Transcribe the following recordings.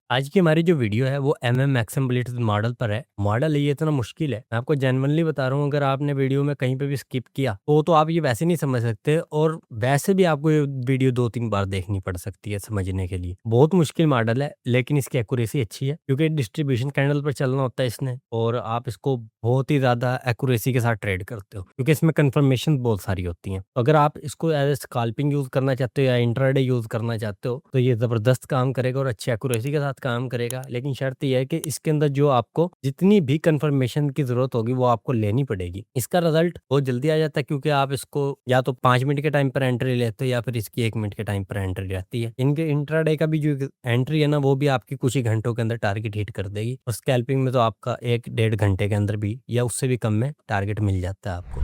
आज की हमारी जो वीडियो है वो एमएम एक्सएम्पलीट मॉडल पर है। मॉडल ये इतना मुश्किल है, मैं आपको जेन्युइनली बता रहा हूँ। अगर आपने वीडियो में कहीं पे भी स्किप किया तो आप ये वैसे नहीं समझ सकते, और वैसे भी आपको ये वीडियो 2-3 बार देखनी पड़ सकती है समझने के लिए। बहुत मुश्किल मॉडल है, लेकिन इसकी एक्यूरेसी अच्छी है क्योंकि डिस्ट्रीब्यूशन कैंडल पर चलना होता है इसने, और आप इसको बहुत ही ज़्यादा एक्यूरेसी के साथ ट्रेड करते हो क्योंकि इसमें कन्फर्मेशन बहुत सारी होती हैं। तो अगर आप इसको एज़ स्काल्पिंग यूज़ करना चाहते हो या इंट्राडे यूज़ करना चाहते हो तो ये ज़बरदस्त काम करेगा और अच्छी एक्यूरेसी के साथ काम करेगा। लेकिन शर्त ये है कि इसके अंदर जो आपको जितनी भी कन्फर्मेशन की ज़रूरत होगी वो आपको लेनी पड़ेगी। इसका रिज़ल्ट बहुत जल्दी आ जाता है क्योंकि आप इसको या तो 5 मिनट के टाइम पर एंट्री लेते हो या फिर इसकी 1 मिनट के टाइम पर एंट्री रहती है। इनके इंट्राडे का भी जो एंट्री है ना, वो भी आपकी कुछ ही घंटों के अंदर टारगेट हिट कर देगी, और स्कैल्पिंग में तो आपका 1 डेढ़ घंटे के अंदर भी या उससे भी कम में टारगेट मिल जाता है आपको।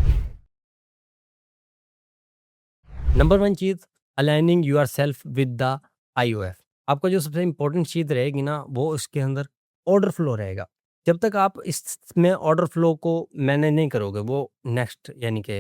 Number 1 cheese, aligning yourself with the IOF. आपका जो सबसे इम्पोर्टेंट चीज़ रहेगी ना, वो इसके अंदर ऑर्डर फ्लो रहेगा। जब तक आप इसमें ऑर्डर फ्लो को मैनेज नहीं करोगे, वो नेक्स्ट यानी कि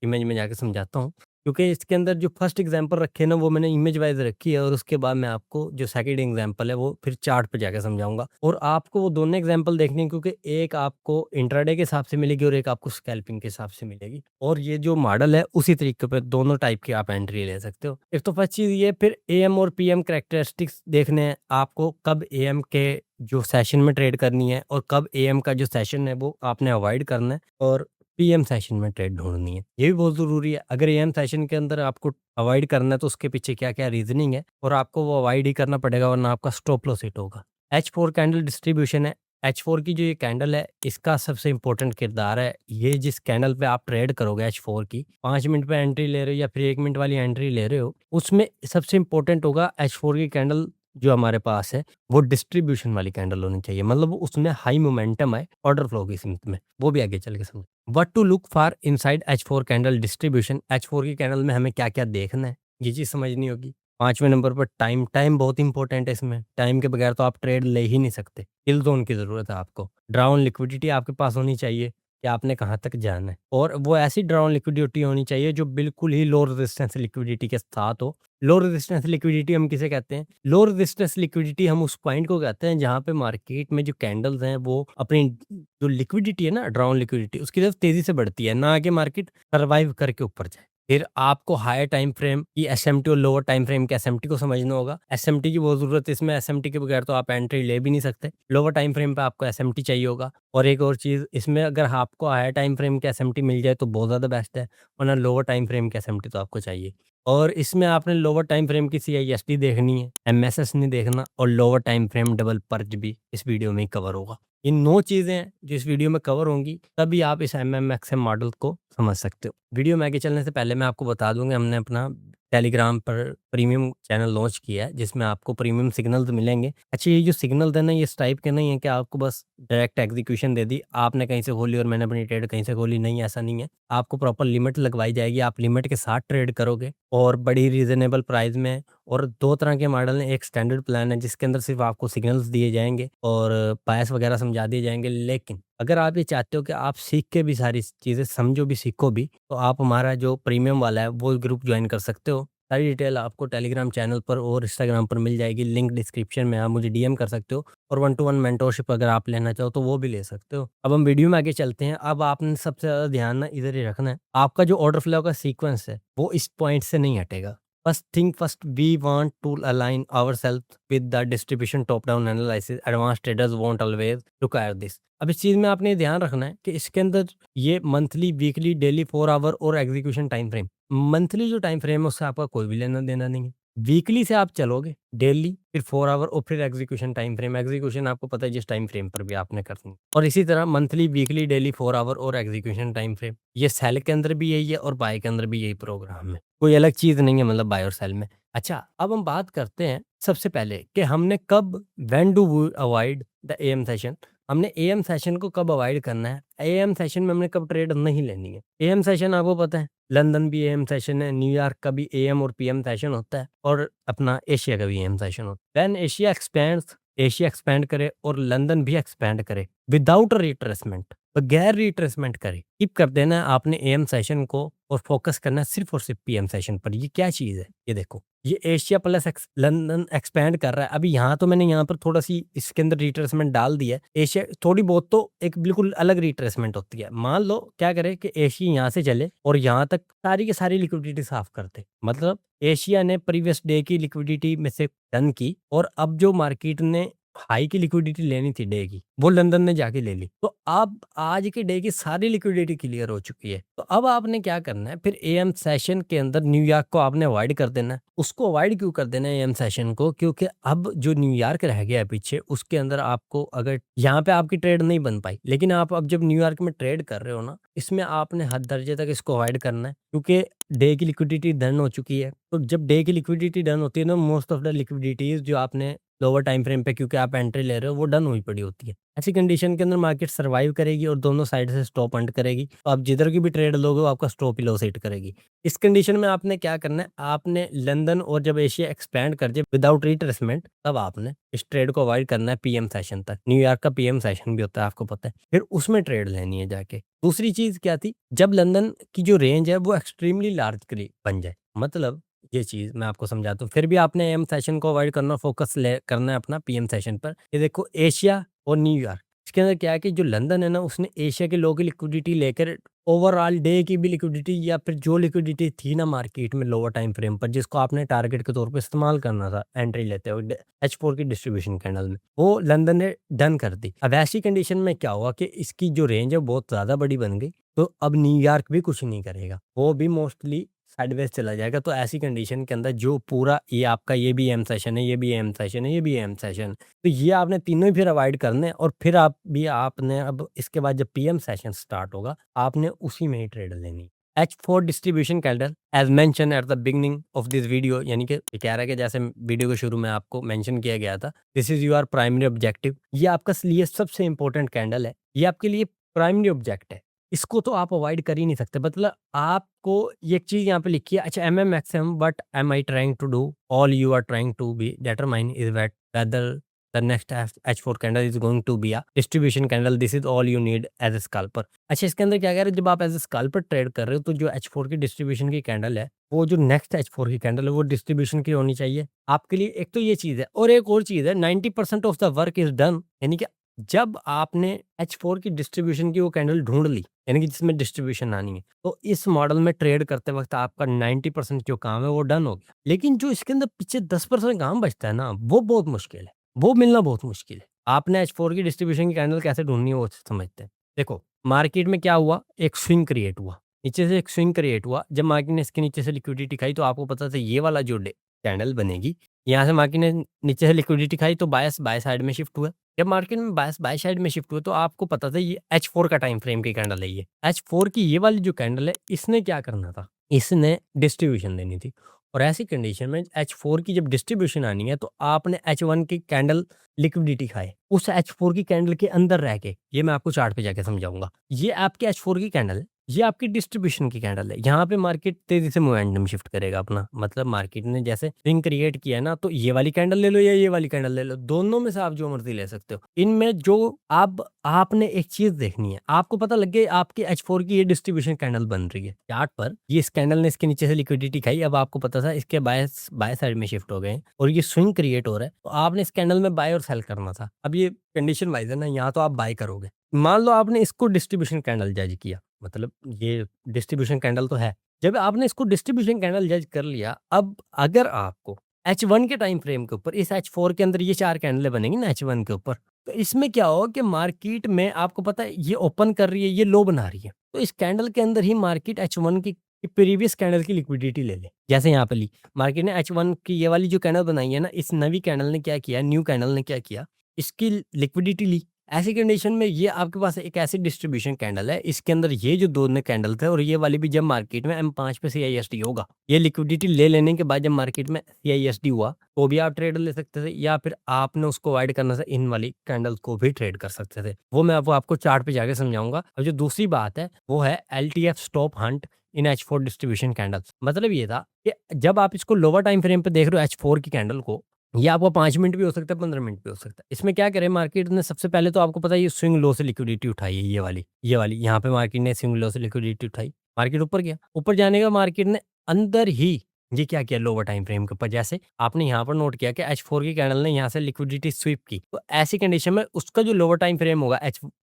इमेज में जाके समझाता हूँ। क्योंकि इसके अंदर जो फर्स्ट एग्ज़ाम्पल रखे हैं ना, वो मैंने इमेज वाइज़ रखी है, और उसके बाद मैं आपको जो सेकंड एग्ज़ाम्पल है वो फिर चार्ट पे जाके समझाऊँगा। और आपको वो दोनों एग्ज़ाम्पल देखने हैं क्योंकि एक आपको इंट्राडे के हिसाब से मिलेगी और एक आपको स्कैल्पिंग के हिसाब से मिलेगी। और ये जो मॉडल है उसी तरीके पे दोनों टाइप की आप एंट्री ले सकते हो। एक तो फर्स्ट चीज़ ये, फिर एएम और पीएम कैरेक्टरिस्टिक्स देखने हैं आपको, कब एएम के जो सेशन में ट्रेड करनी है और कब एएम का जो सेशन है वो आपने अवॉइड करना है, और पीएम सेशन में ट्रेड ढूँढनी है। ये भी बहुत ज़रूरी है। अगर एएम सेशन के अंदर आपको अवॉइड करना है तो उसके पीछे क्या-क्या रीज़निंग है, और आपको वो अवॉइड ही करना पड़ेगा वरना आपका स्टॉप लॉस हिट होगा। H4 कैंडल डिस्ट्रीब्यूशन है। H4 की जो ये कैंडल है, इसका सबसे इम्पोर्टेंट किरदार है। ये जिस कैंडल पे आप ट्रेड करोगे H4 की, 5 मिनट पे एंट्री ले रहे हो या फिर 1 मिनट वाली एंट्री ले रहे हो, उसमें सबसे इम्पोर्टेंट होगा H4 की कैंडल जो हमारे पास है, वो डिस्ट्रीब्यूशन वाली कैंडल होनी चाहिए। मतलब उसमें हाई मोमेंटम है ऑर्डर फ्लो की सिमत में, वो भी आगे चल के समझ। What to look for inside H4 candle distribution. H4 की कैंडल में हमें क्या-क्या देखना है, ये चीज़ समझनी होगी। 5वें नंबर पर टाइम। टाइम बहुत इंपॉर्टेंट है इसमें। टाइम के बगैर तो आप ट्रेड ले ही नहीं सकते। किल ज़ोन की ज़रूरत है आपको। ड्राउन लिक्विडिटी आपके पास होनी चाहिए कि आपने कहाँ तक जाना है, और वो ऐसी ड्राउन लिक्विडिटी होनी चाहिए जो बिल्कुल ही लो रेजिस्टेंस लिक्विडिटी के साथ हो। लो रेजिस्टेंस लिक्विडिटी हम किसे कहते हैं? लो रेजिस्टेंस लिक्विडिटी हम उस पॉइंट को कहते हैं जहाँ पे मार्केट में जो कैंडल्स हैं वो अपनी जो लिक्विडिटी है ना, ड्राउन लिक्विडिटी, उसकी तरफ तेज़ी से बढ़ती है, ना कि मार्केट सर्वाइव करके ऊपर जाए। फिर आपको हायर टाइम फ्रेम की एसएमटी और लोअर टाइम फ्रेम की एसएमटी को समझना होगा। एसएमटी की बहुत ज़रूरत है इसमें, एसएमटी के बगैर तो आप एंट्री ले भी नहीं सकते। लोअर टाइम फ्रेम पे आपको एसएमटी चाहिए होगा। और एक और चीज़ इसमें, अगर आपको हायर टाइम फ्रेम की एसएमटी मिल जाए तो बहुत ज़्यादा बेस्ट है, वरना लोअर टाइम फ्रेम की एसएमटी तो आपको चाहिए। और इसमें आपने लोअर टाइम फ्रेम की सीआईएसटी देखनी है, एमएसएस नहीं देखना, और lower time frame double perch भी इस वीडियो में ही कवर होगा। ये 9 चीज़ें हैं जो इस वीडियो में कवर होंगी, तभी आप इस एमएमएक्सएम मॉडल को समझ सकते हो। वीडियो में आगे चलने से पहले मैं आपको बता दूँ कि हमने अपना टेलीग्राम पर प्रीमियम चैनल लॉन्च किया है, जिसमें आपको प्रीमियम सिग्नल्स मिलेंगे। अच्छा, ये जो सिग्नल्स है ना, ये इस टाइप के नहीं है कि आपको बस डायरेक्ट एग्जीक्यूशन दे दी, आपने कहीं से खोली और मैंने अपनी ट्रेड कहीं से खोली, नहीं ऐसा नहीं है। आपको प्रॉपर लिमिट लगवाई जाएगी, आप लिमिट के साथ ट्रेड करोगे और बड़ी रीज़नेबल प्राइस में। और 2 तरह के मॉडल हैं, एक स्टैंडर्ड प्लान है जिसके अंदर सिर्फ़ आपको सिग्नल्स दिए जाएँगे और बायस वगैरह समझा दिए जाएँगे। लेकिन अगर आप ये चाहते हो कि आप सीख के भी सारी चीज़ें समझो भी, सीखो भी, तो आप हमारा जो प्रीमियम वाला है वो ग्रुप जॉइन कर सकते हो। सारी डिटेल आपको टेलीग्राम चैनल पर और इंस्टाग्राम पर मिल जाएगी, लिंक डिस्क्रिप्शन में, आप मुझे डीएम कर सकते हो। और 1 टू 1 मेंटरशिप अगर आप लेना चाहो तो वो भी ले सकते हो। अब हम वीडियो में आगे चलते हैं। अब आपने सबसे ज़्यादा ध्यान ना इधर ही रखना है। आपका जो ऑर्डर फ्लो का सीक्वेंस है, वो इस पॉइंट से नहीं हटेगा। First thing first, we want to align ourselves with the distribution top down analysis. Advance traders won't always require this. अब इस चीज़ में आपने ध्यान रखना है कि इसके अंदर ये मंथली, वीकली, डेली, 4 आवर और एग्जीक्यूशन टाइम फ्रेम। मंथली जो टाइम फ्रेम है उससे आपका कोई भी लेना देना नहीं है। वीकली से आप चलोगे, डेली, फिर 4 आवर और फिर एग्जीक्यूशन टाइम फ्रेम। एग्जीक्यूशन आपको पता है जिस टाइम फ्रेम पर भी आपने करनी है। और इसी तरह मंथली, वीकली, डेली, 4 आवर और एग्जीक्यूशन टाइम फ्रेम। ये सेल के अंदर भी यही है और बाय के अंदर भी यही प्रोग्राम है। कोई अलग चीज़ नहीं है मतलब बाय और सेल में। अच्छा, अब हम बात करते हैं सबसे पहले कि हमने कब, when do we avoid the AM session. हमने एएम सेशन को कब अवॉइड करना है, एएम सेशन में हमने कब ट्रेड नहीं लेनी है। एएम सेशन आपको पता है, लंदन भी एएम सेशन है, न्यूयॉर्क का भी एएम और पीएम सेशन होता है, और अपना एशिया का भी एएम सेशन होता है। When Asia expends, Asia expand करे और लंदन भी एक्सपैंड करे विदाउट रिट्रेसमेंट, बगैर रिट्रेसमेंट करे कीप कर देना है आपने एएम सेशन को और फोकस करना है सिर्फ और सिर्फ पीएम सेशन पर। ये क्या चीज़ है? ये देखो, ये एशिया प्लस लंदन एक्सपैंड कर रहा है। अभी यहाँ तो मैंने यहाँ पर थोड़ा सी इसके अंदर रिट्रेसमेंट डाल दिया है। एशिया थोड़ी बहुत तो एक बिल्कुल अलग रिट्रेसमेंट होती है। मान लो क्या करे कि एशिया यहाँ से चले और यहाँ तक सारी की सारी लिक्विडिटी साफ कर दे, मतलब एशिया ने प्रीवियस डे की लिक्विडिटी में से डन की और अब जो मार्केट ने हाई की लिक्विडिटी लेनी थी डे की, वो लंदन ने जाके ले ली। तो अब आज के डे की सारी लिक्विडिटी क्लियर हो चुकी है। तो अब आपने क्या करना है, फिर एएम सेशन के अंदर न्यूयॉर्क को आपने अवॉइड कर देना है। उसको अवॉइड क्यों कर देना है एएम सेशन को? क्योंकि अब जो न्यूयॉर्क रह गया है पीछे, उसके अंदर आपको अगर यहाँ पे आपकी ट्रेड नहीं बन पाई, लेकिन आप अब जब न्यूयॉर्क में ट्रेड कर रहे हो ना, इसमें आपने हद दर्जे तक इसको अवॉइड करना है, क्योंकि डे की लिक्विडिटी डन हो चुकी है। तो जब डे की लिक्विडिटी डन होती है ना, मोस्ट ऑफ द लिक्विडिटीज जो आपने लोअर टाइम फ्रेम पे क्योंकि आप एंट्री ले रहे हो वो डन हुई पड़ी होती है। ऐसी कंडीशन के अंदर मार्केट सर्वाइव करेगी और दोनों साइड से स्टॉप हंट करेगी। तो आप जिधर की भी ट्रेड लोगे वो आपका स्टॉप ही लॉस हिट करेगी। इस कंडीशन में आपने क्या करना है, आपने लंदन और जब एशिया एक्सपैंड कर जाए विदाउट रिट्रेसमेंट, तब आपने इस ट्रेड को अवॉइड करना है पीएम सेशन तक। न्यूयॉर्क का पीएम सेशन भी होता है, आपको पता है, फिर उसमें ट्रेड लेनी है जाके। दूसरी चीज क्या थी, जब लंदन की जो रेंज है वो एक्सट्रीमली लार्ज बन जाए, मतलब ये चीज़ मैं आपको समझाता हूँ। फिर भी आपने एम सेशन को अवॉइड करना, फोकस ले करना है अपना पीएम सेशन पर। ये देखो एशिया और न्यूयॉर्क, इसके अंदर क्या है कि जो लंदन है ना, उसने एशिया के लोगों की लिक्विडिटी लेकर ओवरऑल डे की भी लिक्विडिटी या फिर जो लिक्विडिटी थी ना मार्केट में लोअर टाइम फ्रेम पर, जिसको आपने टारगेट के तौर पे इस्तेमाल करना था एंट्री लेते हुए H4 की डिस्ट्रीब्यूशन कैंडल में, वो लंदन ने डन कर दी। अब ऐसी कंडीशन में क्या हुआ कि इसकी जो रेंज है बहुत ज़्यादा बड़ी बन गई। तो अब न्यूयॉर्क भी कुछ नहीं करेगा, वो भी मोस्टली साइडवेज चला जाएगा। तो ऐसी कंडीशन के अंदर जो पूरा ये आपका ये भी एम सेशन है, ये भी एम सेशन है, ये भी एम सेशन, तो ये आपने तीनों ही फिर अवॉइड करने। और फिर आपने अब इसके बाद जब पीएम सेशन स्टार्ट होगा, आपने उसी में ही ट्रेड लेनी। H4 distribution candle as mentioned at the beginning of this video, यानी कि ये कह रहा है कि जैसे वीडियो के शुरू में आपको मेंशन किया गया था, this is your primary objective. ये आपका लिए सबसे इंपॉर्टेंट कैंडल है, ये आपके लिए प्राइमरी ऑब्जेक्ट है। इसको तो आप अवॉइड कर ही नहीं सकते। मतलब आपको ये एक चीज़ यहाँ पे लिखी है, अच्छा um um maximum what am I trying to do, all you are trying to be determine is that whether the next H4 candle is going to be a distribution candle, this is all you need as a scalper. अच्छा इसके अंदर क्या कह रहे हैं, जब आप as a scalper trade कर रहे हो तो जो H4 की डिस्ट्रीब्यूशन की कैंडल है, वो जो नेक्स्ट H4 की कैंडल है वो डिस्ट्रीब्यूशन की होनी चाहिए आपके लिए। एक तो ये चीज़ है, और एक और चीज़ है, 90% of the work is done. यानी कि जब आपने H4 की डिस्ट्रीब्यूशन की वो कैंडल ढूंढ ली, यानी कि जिसमें डिस्ट्रीब्यूशन आनी है, तो इस मॉडल में ट्रेड करते वक्त आपका 90% जो काम है वो डन हो गया। लेकिन जो इसके अंदर पीछे 10% काम बचता है ना, वो बहुत मुश्किल है, वो मिलना बहुत मुश्किल है। आपने H4 की डिस्ट्रीब्यूशन की कैंडल कैसे ढूंढनी है वो समझते हैं। देखो मार्केट में क्या हुआ, एक स्विंग क्रिएट हुआ, नीचे से एक स्विंग क्रिएट हुआ। जब मार्केट ने इसके नीचे से लिक्विडिटी खाई तो आपको पता था ये वाला जो कैंडल बनेगी, यहाँ से मार्केट ने नीचे से लिक्विडिटी खाई तो बायस बाय साइड में शिफ्ट हुआ। जब मार्केट में बायस बाय साइड में शिफ्ट हुआ तो आपको पता था ये H4 का टाइम फ्रेम की कैंडल है। ये H4 की ये वाली जो कैंडल है, इसने क्या करना था, इसने डिस्ट्रीब्यूशन देनी थी। और ऐसी कंडीशन में H4 की जब डिस्ट्रीब्यूशन आनी है तो आपने H1 की कैंडल लिक्विडिटी खाए उस H4 की कैंडल के अंदर रह के। ये मैं आपको चार्ट पे जाके समझाऊंगा। ये आपकी H4 की कैंडल है, ये आपकी डिस्ट्रीब्यूशन की कैंडल है। यहाँ पे मार्केट तेजी से मोमेंटम शिफ्ट करेगा अपना, मतलब मार्केट ने जैसे स्विंग क्रिएट किया है ना, तो ये वाली कैंडल ले लो या ये वाली कैंडल ले लो, दोनों में से आप जो मर्जी ले सकते हो। इनमें जो आपने एक चीज देखनी है, आपको पता लग गया आपकी H4 की ये डिस्ट्रीब्यूशन कैंडल बन रही है चार्ट पर, ये इस कैंडल ने इसके नीचे से लिक्विडिटी खाई, अब आपको पता था इसके बाय साइड में शिफ्ट हो गए और ये स्विंग क्रिएट हो रहा है, तो आपने इस कैंडल में बाय और सेल करना था। अब ये कंडीशन वाइज है ना, यहाँ तो आप बाय करोगे। मान लो आपने इसको डिस्ट्रीब्यूशन कैंडल जज किया, मतलब ये डिस्ट्रीब्यूशन कैंडल तो है, जब आपने इसको डिस्ट्रीब्यूशन कैंडल जज कर लिया, अब अगर आपको H1 के टाइम फ्रेम के ऊपर इस H4 के अंदर ये 4 कैंडलें बनेंगी ना H1 के ऊपर, तो इसमें क्या होगा कि मार्केट में आपको पता है ये ओपन कर रही है, ये लो बना रही है, तो इस कैंडल के अंदर ही मार्केट H1 की प्रीवियस कैंडल की लिक्विडिटी ले ले। जैसे यहाँ पे ली मार्केट ने H1 की ये वाली जो कैंडल बनाई है ना, इस नवी कैंडल ने क्या किया, न्यू कैंडल ने क्या किया, इसकी लिक्विडिटी ली। ऐसी कंडीशन में ये आपके पास एक ऐसी डिस्ट्रीब्यूशन कैंडल है, इसके अंदर ये जो दोनों कैंडल थे और ये वाली भी, जब मार्केट में M5 पे CISD होगा, ये लिक्विडिटी ले लेने के बाद जब मार्केट में CISD हुआ तो भी आप ट्रेड ले सकते थे, या फिर आपने उसको अवॉइड करना था, इन वाली कैंडल को भी ट्रेड कर सकते थे। वो मैं आपको चार्ट पे जाके समझाऊंगा। अब जो दूसरी बात है वो है LTF स्टॉप हंट इन H4 डिस्ट्रीब्यूशन कैंडल। मतलब ये था कि जब आप इसको लोअर टाइम फ्रेम पे देख रहे हो H4 की कैंडल को, ये आपका 5 मिनट भी हो सकता है, 15 मिनट भी हो सकता है। इसमें क्या करें, मार्केट ने सबसे पहले तो आपको पता है ये स्विंग लो से लिक्विडिटी उठाई है, ये वाली यहाँ पे मार्केट ने स्विंग लो से लिक्विडिटी उठाई। मार्केट ऊपर गया, ऊपर जाने का मार्केट ने अंदर ही ये क्या किया, लोअर टाइम फ्रेम के ऊपर, जैसे आपने यहाँ पर नोट किया कि H4 की कैंडल ने यहाँ से लिक्विडिटी स्वीप की, तो ऐसी कंडीशन में उसका जो लोअर टाइम फ्रेम होगा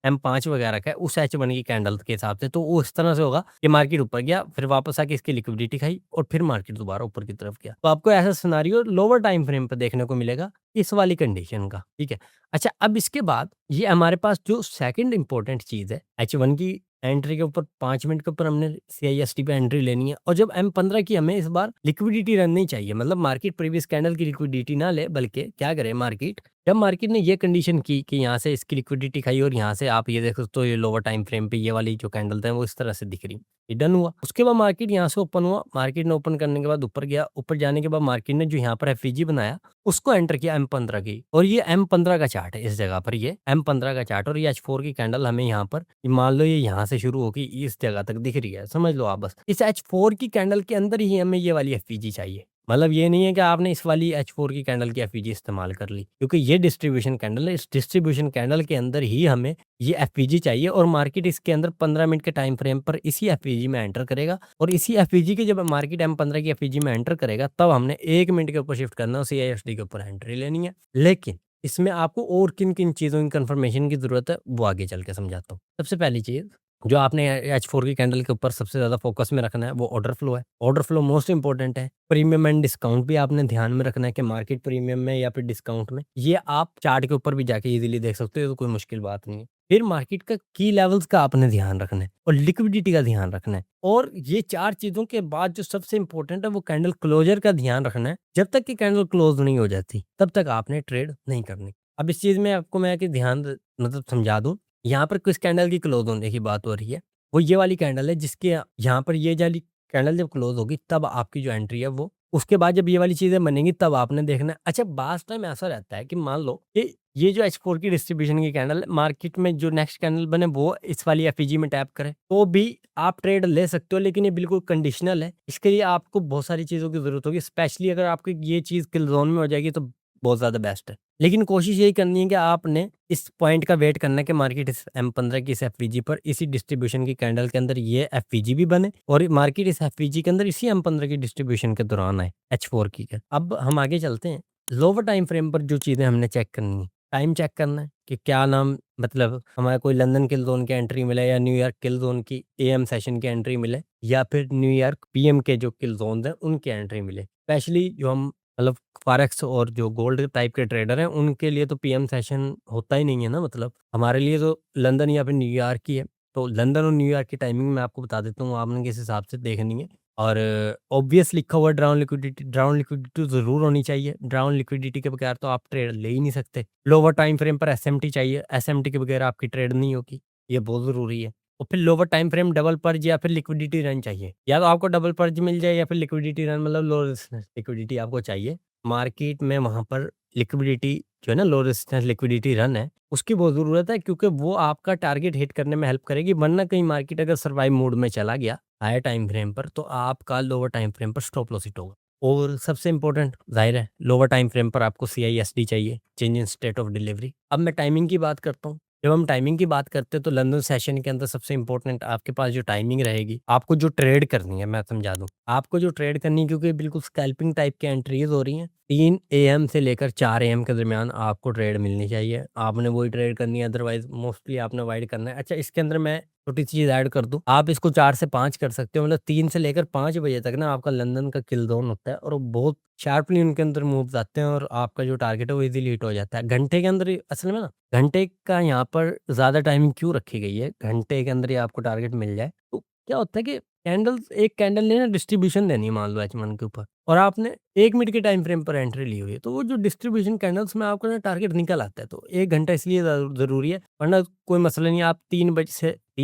M5 वगैरह का, उस H1 की कैंडल के हिसाब से, तो वो इस तरह से होगा कि मार्केट ऊपर गया, फिर वापस आके इसकी लिक्विडिटी खाई और फिर मार्केट दोबारा ऊपर की तरफ गया। तो आपको ऐसा सिनेरियो लोअर टाइम फ्रेम पे देखने को मिलेगा इस वाली कंडीशन का, ठीक है। अच्छा, अब इसके बाद ये हमारे पास जो सेकंड इंपॉर्टेंट चीज़ है, H1 की एंट्री के ऊपर 5 मिनट के ऊपर हमने CIST पे एंट्री लेनी है, और जब M15 की हमें इस बार लिक्विडिटी रन नहीं चाहिए, मतलब मार्केट प्रीवियस कैंडल की लिक्विडिटी ना ले, बल्कि क्या करे मार्केट, जब मार्केट ने ये कंडीशन की कि यहाँ से इसकी लिक्विडिटी खाई और यहाँ से आप ये देख सकते हो ये लोअर टाइम फ्रेम पे ये वाली जो कैंडल है वो इस तरह से दिख रही, ये डन हुआ। उसके बाद मार्केट यहाँ से ओपन हुआ, मार्केट ने ओपन करने के बाद ऊपर गया, ऊपर जाने के बाद मार्केट ने जो यहाँ पर एफईजी बनाया उसको एंटर किया M15 की, और ये M15 का चार्ट है, इस जगह पर ये M15 का चार्ट, और ये H4 की कैंडल हमें यहाँ पर, मान लो ये यहाँ से शुरू होगी इस जगह तक दिख रही है, समझ लो आप बस इस H4 की कैंडल के अंदर ही हमें ये वाली एफईजी चाहिए। मतलब ये नहीं है कि आपने इस वाली H4 की कैंडल की एफईजी इस्तेमाल कर ली, क्योंकि ये डिस्ट्रीब्यूशन कैंडल है, इस डिस्ट्रीब्यूशन कैंडल के अंदर ही हमें ये एफईजी चाहिए, और मार्केट इसके अंदर 15 मिनट के टाइम फ्रेम पर इसी एफईजी में एंटर करेगा, और इसी एफईजी के जब मार्केट M15 की एफईजी में एंटर करेगा तब हमने 1 मिनट के ऊपर शिफ्ट करना है, CISD के ऊपर एंट्री लेनी है। लेकिन इसमें आपको और किन-किन चीज़ों की कन्फर्मेशन की ज़रूरत है, वो आगे चल के समझाता हूँ। सबसे पहली चीज़ जो आपने H4 की कैंडल के ऊपर सबसे ज़्यादा फ़ोकस में रखना है वो ऑर्डर फ्लो है। ऑर्डर फ्लो मोस्ट इम्पोर्टेंट है। प्रीमियम एंड डिस्काउंट भी आपने ध्यान में रखना है कि मार्केट प्रीमियम में या फिर डिस्काउंट में। ये आप चार्ट के ऊपर भी जाके ईज़िली देख सकते हो, तो कोई मुश्किल बात नहीं है। फिर मार्केट का की लेवल्स का आपने ध्यान रखना है और लिक्विडिटी का ध्यान रखना है। और ये 4 चीज़ों के बाद जो सबसे इम्पोर्टेंट है वो कैंडल क्लोज़र का ध्यान रखना है। जब तक कि कैंडल क्लोज़ नहीं हो जाती, तब तक आपने ट्रेड नहीं करनी। अब इस चीज़ में आपको मैं कि ध्यान मतलब समझा दूँ, यहाँ पर किस कैंडल की क्लोज़ होने की बात हो रही है। वो ये वाली कैंडल है जिसके यहाँ पर ये वाली कैंडल जब क्लोज़ होगी तब आपकी जो एंट्री है वो, उसके बाद जब ये वाली चीज़ें बनेंगी तब आपने देखना है। अच्छा, बाज़ टाइम ऐसा रहता है कि मान लो कि ये जो H4 की डिस्ट्रीब्यूशन की कैंडल है, मार्केट में जो नेक्स्ट कैंडल बने वो इस वाली एफईजी में टैप करे, तो भी आप ट्रेड ले सकते हो, लेकिन ये बिल्कुल कंडीशनल है। इसके लिए आपको बहुत सारी चीज़ों की ज़रूरत होगी, स्पेशली अगर आपकी ये चीज़ किल ज़ोन में हो जाएगी तो बहुत ज़्यादा बेस्ट है। लेकिन कोशिश यही करनी है कि आपने इस पॉइंट का वेट करना है कि मार्केट इस M15 की इस एफवीजी पर इसी डिस्ट्रीब्यूशन की कैंडल के अंदर ये एफवीजी भी बने और मार्केट इस एफवीजी के अंदर इसी M15 की डिस्ट्रीब्यूशन के दौरान आए H4 की के। अब हम आगे चलते हैं। लोअर टाइम फ्रेम पर जो चीज़ें हमने चेक करनी है, टाइम चेक करना है कि क्या नाम, मतलब हमारा कोई लंदन किल जोन की एंट्री मिले या न्यूयॉर्क किल जोन की AM सेशन की एंट्री मिले या फिर न्यूयॉर्क PM के जो किल जोन है उनकी एंट्री मिले। स्पेशली जो हम मतलब फॉरेक्स और जो गोल्ड टाइप के ट्रेडर हैं उनके लिए तो PM सेशन होता ही नहीं है ना, मतलब हमारे लिए तो लंदन या फिर न्यूयॉर्क ही है। तो लंदन और न्यूयॉर्क की टाइमिंग मैं आपको बता देता हूँ, आपने किस हिसाब से देखनी है। और ऑब्वियस लिखा हुआ ड्राउन लिक्विडिटी ज़रूर होनी चाहिए। ड्राउन लिक्विडिटी के बगैर तो आप ट्रेड ले ही नहीं सकते। लोअर टाइम फ्रेम पर SMT चाहिए, SMT के बगैर आपकी ट्रेड नहीं होगी, ये बहुत ज़रूरी है। और फिर lower time frame double purge या फिर लिक्विडिटी रन चाहिए, या तो आपको डबल पर्ज मिल जाए या फिर लिक्विडिटी रन, मतलब लो रेजिस्टेंस लिक्विडिटी आपको चाहिए। मार्केट में वहाँ पर लिक्विडिटी जो है ना, लो रेजिस्टेंस लिक्विडिटी रन है, उसकी बहुत ज़रूरत है, क्योंकि वो आपका टारगेट हिट करने में हेल्प करेगी। वरना कहीं मार्केट अगर सर्वाइव मोड में चला गया हायर टाइम फ्रेम पर, तो आपका लोअर टाइम फ्रेम पर स्टॉप लॉस हिट होगा। और सबसे इम्पोर्टेंट ज़ाहिर है लोअर टाइम फ्रेम पर आपको CISD चाहिए, change in state of delivery. अब मैं टाइमिंग की बात करता हूँ। जब हम टाइमिंग की बात करते हैं तो लंदन सेशन के अंदर सबसे इम्पोर्टेंट आपके पास जो टाइमिंग रहेगी, आपको जो ट्रेड करनी है मैं समझा दूँ। आपको जो ट्रेड करनी है, क्योंकि बिल्कुल स्कैल्पिंग टाइप की एंट्रीज हो रही हैं, 3 AM से लेकर 4 AM के दरमियान आपको ट्रेड मिलनी चाहिए। आपने वही ट्रेड करनी है, अदरवाइज़ मोस्टली आपने अवॉइड करना है। अच्छा, इसके अंदर मैं छोटी-सी चीज़ ऐड कर दूँ, आप इसको 4 से 5 कर सकते हो, मतलब 3 से लेकर 5 बजे तक ना आपका लंदन का किल ज़ोन होता है और वो बहुत शार्पली उनके अंदर मूव्स आते हैं और आपका जो टारगेट है वो ईज़िली हिट हो जाता है। घंटे के अंदर ही असल में ना, घंटे का यहाँ पर ज़्यादा टाइमिंग क्यों रखी गई है, घंटे के अंदर ही आपको टारगेट मिल जाए। तो क्या होता है कि कैंडल्स, एक कैंडल ने ना डिस्ट्रीब्यूशन देनी है मान लो H1 के ऊपर, और आपने 1 मिनट के टाइम फ्रेम पर एंट्री ली हुई है, तो वो जो डिस्ट्रीब्यूशन कैंडल्स में आपका ना टारगेट निकल आता है, तो 1 घंटा इसलिए ज़रूरी है। वरना कोई मसला नहीं है, आप 3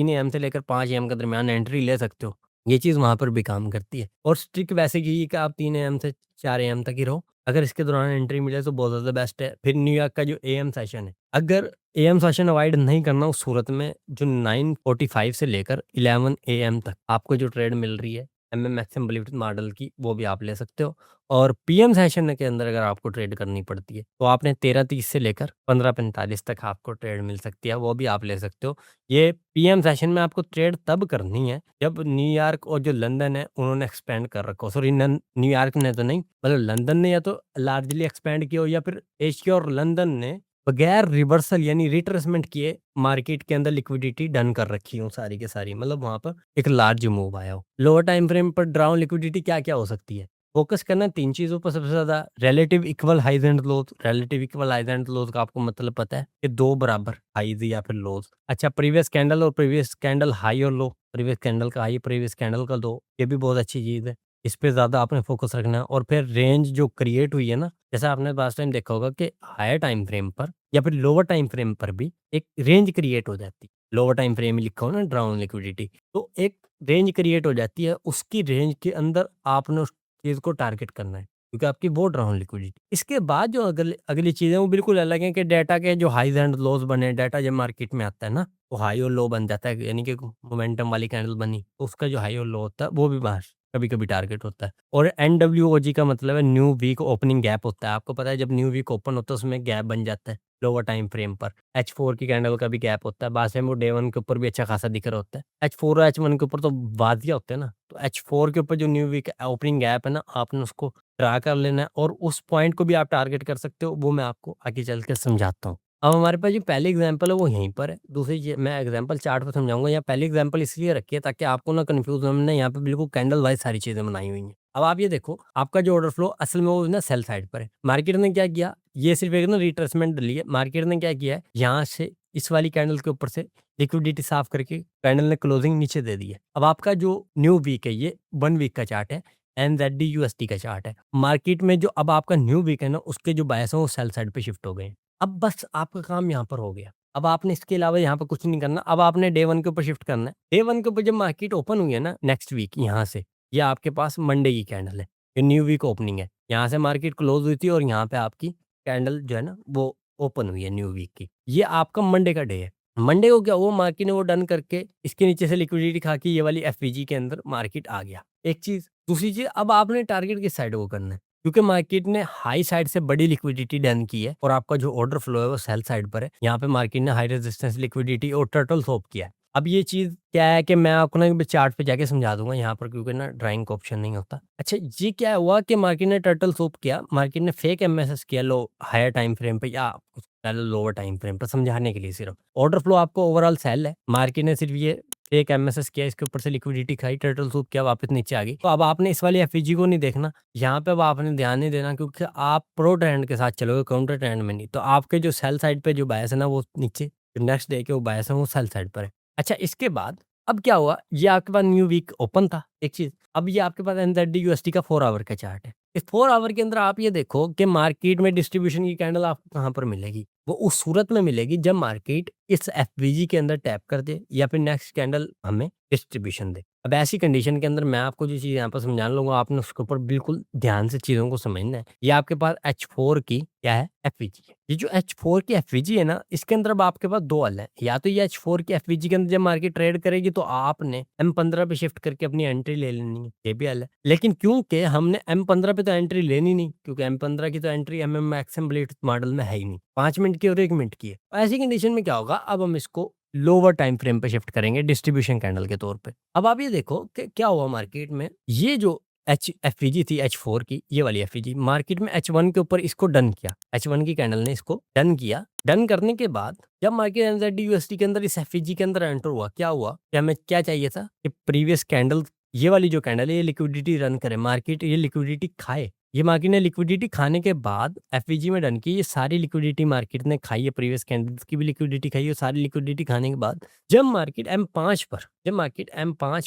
AM से लेकर 5 AM के दरमियान एंट्री ले सकते हो। ये चीज़ वहाँ पर भी काम करती है, और स्ट्रिक वैसे की है कि आप 3 AM से 4 AM तक ही रहो। अगर इसके दौरान एंट्री मिले तो बहुत ज़्यादा बेस्ट है। फिर न्यूयॉर्क का जो AM सेशन है, अगर AM सेशन अवॉइड नहीं करना, उस सूरत में जो 9:45 से लेकर 11 AM तक आपको जो ट्रेड मिल रही है, MMXM बिलीव मॉडल की, वो भी आप ले सकते हो। और पीएम सेशन के अंदर अगर आपको ट्रेड करनी पड़ती है तो आपने 13:30 से लेकर 15:45 तक आपको ट्रेड मिल सकती है, वो भी आप ले सकते हो। ये पीएम सेशन में आपको ट्रेड तब करनी है जब न्यूयॉर्क और जो लंदन है उन्होंने एक्सपेंड कर रखा हो। सॉरी, न्यूयॉर्क ने तो नहीं, मतलब लंदन ने या तो लार्जली एक्सपेंड किया हो, या फिर एशिया और लंदन ने बगैर रिवर्सल यानी रिट्रेसमेंट किए मार्केट के अंदर लिक्विडिटी डन कर रखी हो सारी की सारी, मतलब वहां पर एक लार्ज मूव आया हो। लोअर टाइम फ्रेम पर डाउन लिक्विडिटी क्या क्या हो सकती है, फोकस करना है 3 चीज़ों पर सबसे ज़्यादा। Relative equal highs and lows. Relative equal highs and lows का आपको मतलब पता है कि 2 बराबर हाइज़ या फिर लोज़। अच्छा, प्रीवियस कैंडल और प्रीवियस कैंडल हाई और लो। प्रीवियस कैंडल का हाई, प्रीवियस कैंडल का लो, ये भी बहुत अच्छी चीज़ है। इस पे ज़्यादा आपने फोकस रखना है। और फिर रेंज जो क्रिएट हुई है ना, जैसा आपने लास्ट टाइम देखा होगा कि हायर टाइम फ्रेम पर या फिर लोअर टाइम फ्रेम पर भी एक रेंज क्रिएट हो जाती है। लोअर टाइम फ्रेम में लिखा हो ना डाउन लिक्विडिटी, तो एक रेंज क्रिएट हो जाती है। उसकी रेंज के अंदर आपने चीज़ को टारगेट करना है, क्योंकि आपकी वो डाउन लिक्विडिटी। इसके बाद जो अगली चीज़ है वो बिल्कुल अलग है कि डाटा के जो हाइज़ एंड लोज़ बने, डाटा जब मार्केट में आता है ना, वो हाई और लो बन जाता है, यानी कि मोमेंटम वाली कैंडल बनी, तो उसका जो हाई और लो होता है वो भी बाहर कभी-कभी टारगेट होता है। और एनडब्ल्यूओजी का मतलब है न्यू वीक ओपनिंग गैप होता है। आपको पता है जब न्यू वीक ओपन होता है उसमें गैप बन जाता है लोअर टाइम फ्रेम पर। H4 की कैंडल का भी गैप होता है, बाद में वो डे 1 के ऊपर भी अच्छा खासा दिख रहा होता है। H4 और H1 के ऊपर तो वादिया होते हैं ना, तो H4 के ऊपर जो न्यू वीक ओपनिंग गैप है ना, आपने उसको ट्रा कर लेना है और उस पॉइंट को भी आप टारगेट कर सकते हो, वो मैं आपको आगे चल के समझाता हूँ। अब हमारे पास जो पहली एग्जांपल है वो यहीं पर है, दूसरी मैं एग्जांपल चार्ट पे समझाऊँगा। यहाँ पहली एग्जांपल इसलिए रखी है ताकि आपको ना कन्फ्यूज़ हो, हमने यहाँ पे बिल्कुल कैंडल वाइज़ सारी चीज़ें बनाई हुई हैं। अब आप ये देखो, आपका जो ऑर्डर फ्लो असल में वो ना सेल साइड पर है। मार्केट ने क्या किया, ये सिर्फ़ एक ना रिट्रेसमेंट डली है। मार्केट ने क्या किया है, यहाँ से इस वाली कैंडल के ऊपर से लिक्विडिटी साफ़ करके कैंडल ने क्लोजिंग नीचे दे दी है। अब आपका जो न्यू वीक है, ये 1 वीक का चार्ट है, NZD/USD का चार्ट है। मार्केट में जो अब आपका न्यू वीक है ना, उसके जो बायर्स हैं वो सेल साइड पे शिफ्ट हो गए हैं। अब बस आपका काम यहाँ पर हो गया। अब आपने इसके अलावा यहाँ पे कुछ नहीं करना। अब आपने डे 1 के ऊपर शिफ्ट करना है। डे 1 के ऊपर जब मार्केट ओपन हुई है ना नेक्स्ट वीक, यहाँ से, ये आपके पास मंडे की कैंडल है। ये न्यू वीक ओपनिंग है। यहाँ से मार्केट क्लोज़ हुई थी और यहाँ पे आपकी कैंडल जो है ना वो ओपन हुई है न्यू वीक की। ये आपका मंडे का डे है। मंडे को क्या हुआ, मार्केट ने वो डन करके इसके नीचे से लिक्विडिटी खा के ये वाली एफवीजी के अंदर मार्केट आ गया। एक चीज़। दूसरी चीज़, अब आपने टारगेट किस साइड को करना है? क्योंकि मार्केट ने हाई साइड से बड़ी लिक्विडिटी डन की है और आपका जो ऑर्डर फ्लो है वो सेल साइड पर है। यहाँ पे मार्केट ने हाई रेजिस्टेंस लिक्विडिटी और टर्टल स्वैप किया है। अब ये चीज़ क्या है कि मैं आपको ना चार्ट पे जाके समझा दूँगा यहाँ पर, क्योंकि ना ड्राइंग का ऑप्शन नहीं होता। अच्छा, ये क्या हुआ कि मार्केट ने टर्टल स्वैप किया, मार्केट ने फेक एमएसएस किया लो हायर टाइम फ्रेम पे या लोअर टाइम फ्रेम पर, समझाने के लिए सिर्फ। ऑर्डर फ्लो आपको ओवरऑल सेल है, मार्केट ने सिर्फ ये एक एमएसएस किया, इसके ऊपर से लिक्विडिटी खाई, टर्टल सूप किया, वापस नीचे आ गई। तो अब आपने इस वाली एफईजी को नहीं देखना, यहाँ पे अब आपने ध्यान नहीं देना, क्योंकि आप प्रो ट्रेंड के साथ चलोगे, काउंटर ट्रेंड में नहीं। तो आपके जो सेल साइड पे जो बायस है ना वो नीचे, नेक्स्ट डे के वो बायस है वो सेल साइड पर है। अच्छा, इसके बाद अब क्या हुआ, ये आपके पास न्यू वीक ओपन था, एक चीज। अब ये आपके पास एनजेडी यूएसडी का 4 आवर का चार्ट है। इस 4 आवर के अंदर आप ये देखो कि मार्केट में डिस्ट्रीब्यूशन की कैंडल आपको कहाँ पर मिलेगी, वो उस सूरत में मिलेगी जब मार्केट इस एफवीजी के अंदर टैप कर दे या फिर नेक्स्ट कैंडल हमें डिस्ट्रीब्यूशन दे। अब ऐसी कंडीशन के अंदर मैं आपको जो चीज़ यहाँ पर समझाने लूँगा, आपने उसके ऊपर बिल्कुल ध्यान से चीज़ों को समझना है। ये आपके पास H4 की क्या है, एफवीजी है। ये जो H4 की एफवीजी है ना, इसके अंदर अब आपके पास 2 हल हैं। या तो ये H4 की एफवीजी के अंदर जब मार्केट ट्रेड करेगी तो आपने M15 पे शिफ्ट करके अपनी एंट्री ले लेनी है, ये भी हल है। लेकिन क्योंकि हमने M15 पे तो एंट्री लेनी नहीं, क्योंकि M15 की तो एंट्री MM ब्लेड मॉडल में है ही नहीं, 5 मिनट की और 1 मिनट की है। ऐसी कंडीशन में क्या होगा, अब हम इसको लोअर टाइम फ्रेम पे शिफ्ट करेंगे डिस्ट्रीब्यूशन कैंडल के तौर पे। अब आप ये देखो कि क्या हुआ मार्केट में, ये जो एफईजी थी H4 की, ये वाली एफईजी मार्केट में H1 के ऊपर इसको डन किया, H1 की कैंडल ने इसको डन किया। डन करने के बाद जब मार्केट एनजेडी यूएसडी के अंदर इस एफईजी के अंदर एंटर हुआ, क्या हुआ कि हमें क्या चाहिए था कि प्रीवियस कैंडल, ये वाली जो कैंडल है ये लिक्विडिटी रन करे, मार्केट ये लिक्विडिटी खाए। ये मार्केट ने लिक्विडिटी खाने के बाद एफवीजी में डन की, ये सारी लिक्विडिटी मार्केट ने खाई है, प्रीवियस कैंडल्स की भी लिक्विडिटी खाई है। सारी लिक्विडिटी खाने के बाद जब मार्केट M5